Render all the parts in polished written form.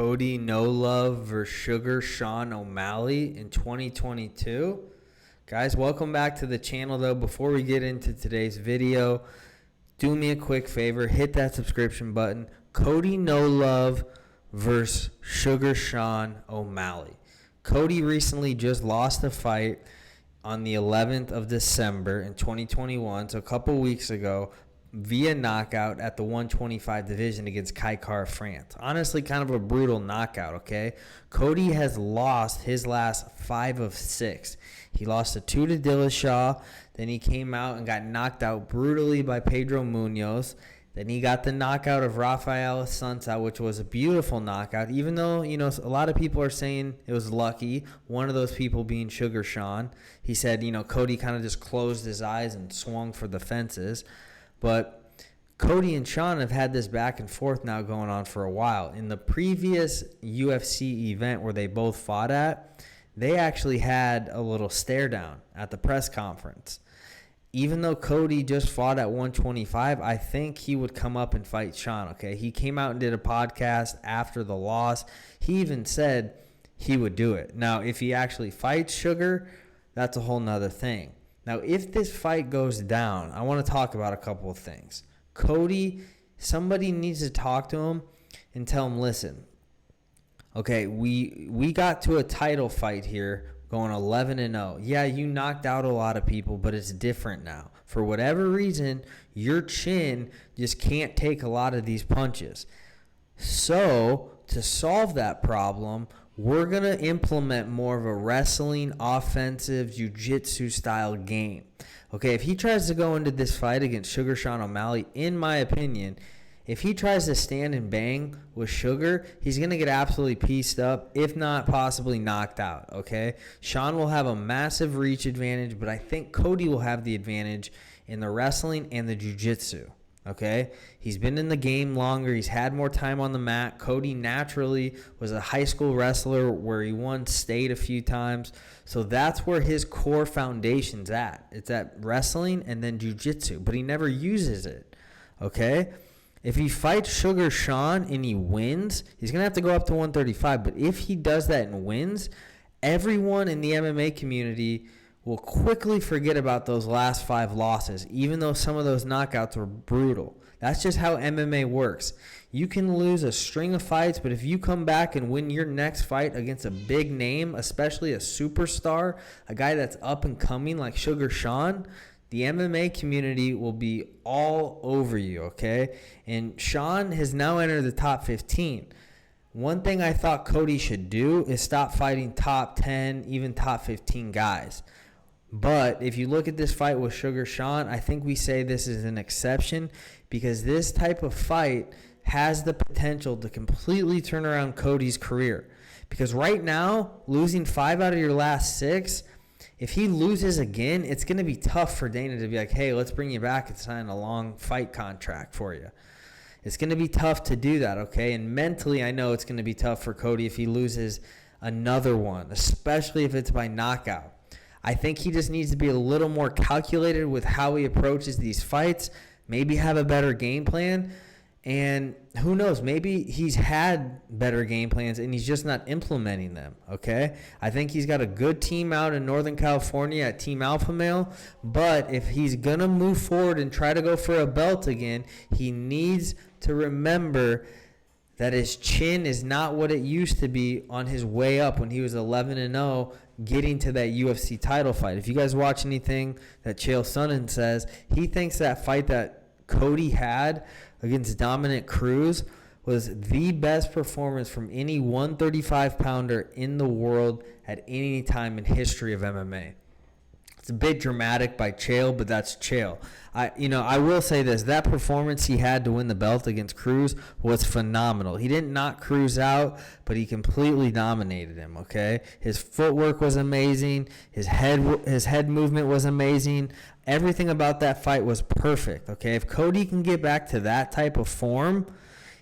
Cody No Love versus Sugar Sean O'Malley in 2022. Guys, welcome back to the channel though. Before we get into today's video, do me a quick favor, hit that subscription button. Cody No Love versus Sugar Sean O'Malley. Cody recently just lost a fight on the 11th of December in 2021, so a couple weeks ago, via knockout at the 125 division against Cody Garbrandt. Honestly, kind of a brutal knockout, okay? Cody has lost his last 5 of 6. He lost a 2 to Dillashaw. Then he came out and got knocked out brutally by Pedro Munoz. Then he got the knockout of Rafael Assunção, which was a beautiful knockout, even though, a lot of people are saying it was lucky. One of those people being Sugar Sean. He said, Cody kind of just closed his eyes and swung for the fences. But Cody and Sean have had this back and forth now going on for a while. In the previous UFC event where they both fought at, they actually had a little stare down at the press conference. Even though Cody just fought at 125, I think he would come up and fight Sean, okay? He came out and did a podcast after the loss. He even said he would do it. Now, if he actually fights Sugar, that's a whole nother thing. Now, if this fight goes down, I want to talk about a couple of things. Cody, somebody needs to talk to him and tell him, listen, okay, we got to a title fight here going 11-0. Yeah, you knocked out a lot of people, but it's different now. For whatever reason, your chin just can't take a lot of these punches. So, to solve that problem, we're going to implement more of a wrestling, offensive, jiu-jitsu style game. Okay, if he tries to go into this fight against Sugar Sean O'Malley, in my opinion, if he tries to stand and bang with Sugar, he's going to get absolutely pieced up, if not possibly knocked out, okay? Sean will have a massive reach advantage, but I think Cody will have the advantage in the wrestling and the jiu-jitsu. Okay, he's been in the game longer. He's had more time on the mat. Cody naturally was a high school wrestler where he won state a few times. So that's where his core foundation's at. It's at wrestling and then jiu-jitsu, but he never uses it. Okay, if he fights Sugar Sean and he wins, he's going to have to go up to 135. But if he does that and wins, everyone in the MMA community will quickly forget about those last 5 losses, even though some of those knockouts were brutal. That's just how MMA works. You can lose a string of fights, but if you come back and win your next fight against a big name, especially a superstar, a guy that's up and coming like Sugar Sean, the MMA community will be all over you, okay? And Sean has now entered the top 15. One thing I thought Cody should do is stop fighting top 10, even top 15 guys. But if you look at this fight with Sugar Sean, I think we say this is an exception because this type of fight has the potential to completely turn around Cody's career. Because right now, losing 5 out of your last 6, if he loses again, it's going to be tough for Dana to be like, hey, let's bring you back and sign a long fight contract for you. It's going to be tough to do that, okay? And mentally, I know it's going to be tough for Cody if he loses another one, especially if it's by knockout. I think he just needs to be a little more calculated with how he approaches these fights, maybe have a better game plan, and who knows, maybe he's had better game plans and he's just not implementing them, okay? I think he's got a good team out in Northern California at Team Alpha Male, but if he's going to move forward and try to go for a belt again, he needs to remember that his chin is not what it used to be on his way up when he was 11-0 getting to that UFC title fight. If you guys watch anything that Chael Sonnen says, he thinks that fight that Cody had against Dominic Cruz was the best performance from any 135-pounder in the world at any time in history of MMA. It's a bit dramatic by Chael, but that's Chael. I will say this. That performance he had to win the belt against Cruz was phenomenal. He didn't knock Cruz out, but he completely dominated him, okay? His footwork was amazing. His head movement was amazing. Everything about that fight was perfect, okay? If Cody can get back to that type of form,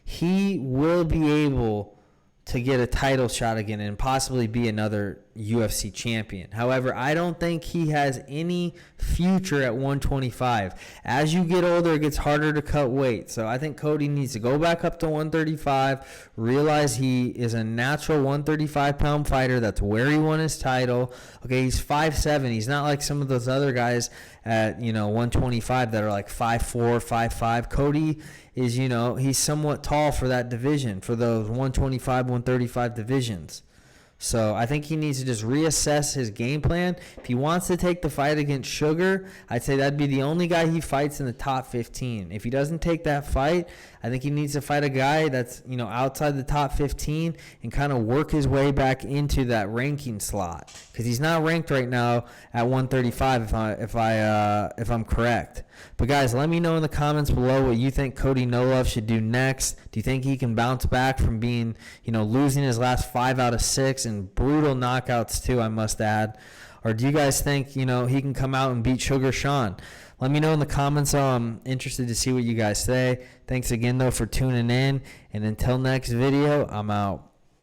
he will be able to get a title shot again and possibly be another UFC champion. However, I don't think he has any future at 125. As you get older, it gets harder to cut weight. So I think Cody needs to go back up to 135, realize he is a natural 135-pound fighter. That's where he won his title. Okay, he's 5'7". He's not like some of those other guys at, 125 that are like 5'4", 5'5". Cody is, he's somewhat tall for that division, for those 125, 135 divisions. So I think he needs to just reassess his game plan. If he wants to take the fight against Sugar, I'd say that'd be the only guy he fights in the top 15. If he doesn't take that fight, I think he needs to fight a guy that's, outside the top 15 and kind of work his way back into that ranking slot, because he's not ranked right now at 135 if I'm correct. But guys, let me know in the comments below what you think Cody No Love should do next. Do you think he can bounce back from being, losing his last 5 out of 6 and brutal knockouts too, I must add? Or do you guys think, he can come out and beat Sugar Sean? Let me know in the comments. I'm interested to see what you guys say. Thanks again, though, for tuning in. And until next video, I'm out.